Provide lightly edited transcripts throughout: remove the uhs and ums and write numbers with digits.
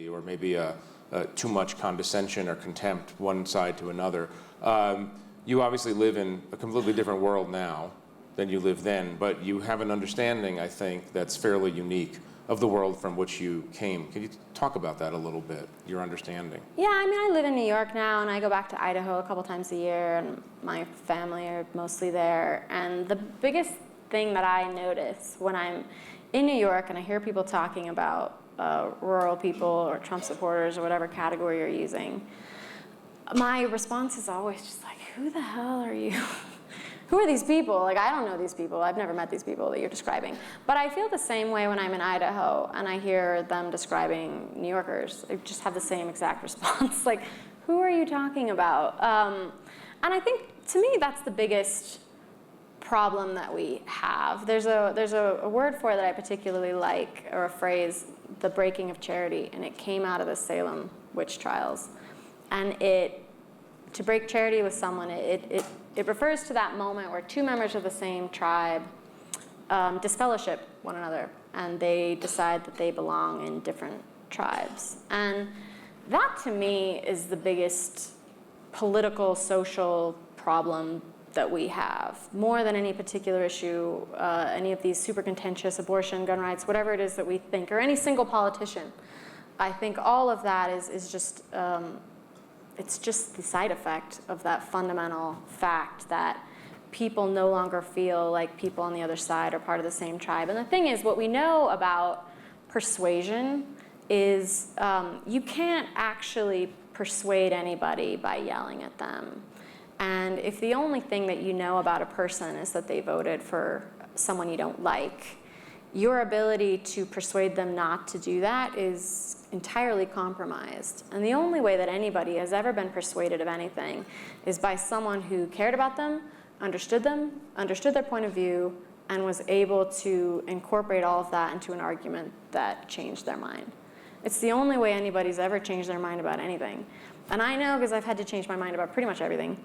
or maybe too much condescension or contempt one side to another. You obviously live in a completely different world now than you lived then, but you have an understanding, I think, that's fairly unique of the world from which you came. Can you talk about that a little bit, your understanding? Yeah, I mean, I live in New York now, and I go back to Idaho a couple times a year, and my family are mostly there. And the biggest thing that I notice when I'm in New York and I hear people talking about rural people or Trump supporters or whatever category you're using, my response is always just like, who the hell are you? Who are these people? Like, I don't know these people. I've never met these people that you're describing. But I feel the same way when I'm in Idaho and I hear them describing New Yorkers. I just have the same exact response. Like, who are you talking about? And I think, to me, that's the biggest problem that we have. There's a word for it that I particularly like, or a phrase, the breaking of charity, and it came out of the Salem witch trials. And to break charity with someone, it refers to that moment where two members of the same tribe disfellowship one another, and they decide that they belong in different tribes. And that, to me, is the biggest political, social problem that we have, more than any particular issue, any of these super contentious abortion, gun rights, whatever it is that we think, or any single politician. I think all of that is just, it's just the side effect of that fundamental fact that people no longer feel like people on the other side are part of the same tribe. And the thing is, what we know about persuasion is you can't actually persuade anybody by yelling at them. And if the only thing that you know about a person is that they voted for someone you don't like, your ability to persuade them not to do that is entirely compromised. And the only way that anybody has ever been persuaded of anything is by someone who cared about them, understood their point of view, and was able to incorporate all of that into an argument that changed their mind. It's the only way anybody's ever changed their mind about anything. And I know because I've had to change my mind about pretty much everything.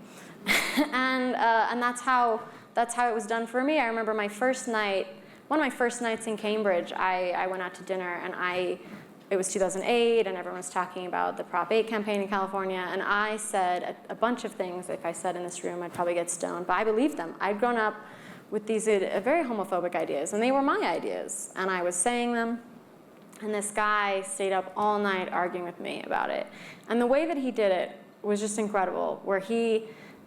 and that's how it was done for me. I remember my first night, one of my first nights in Cambridge, I went out to dinner, and it was 2008, and everyone was talking about the Prop 8 campaign in California, and I said a bunch of things. If I said in this room, I'd probably get stoned, but I believed them. I'd grown up with these very homophobic ideas, and they were my ideas, and I was saying them. And this guy stayed up all night arguing with me about it. And the way that he did it was just incredible, where he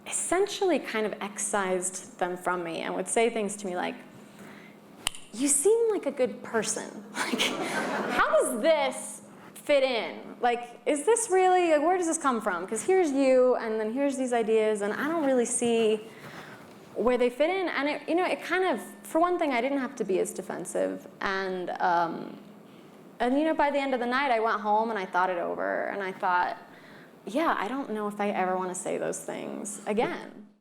essentially kind of excised them from me and would say things to me like, you seem like a good person. Like, how does this fit in? Like, is this really, like, where does this come from? Because here's you, and then here's these ideas, and I don't really see where they fit in. And it kind of, for one thing, I didn't have to be as defensive. And by the end of the night, I went home and I thought it over, and I thought, yeah, I don't know if I ever want to say those things again.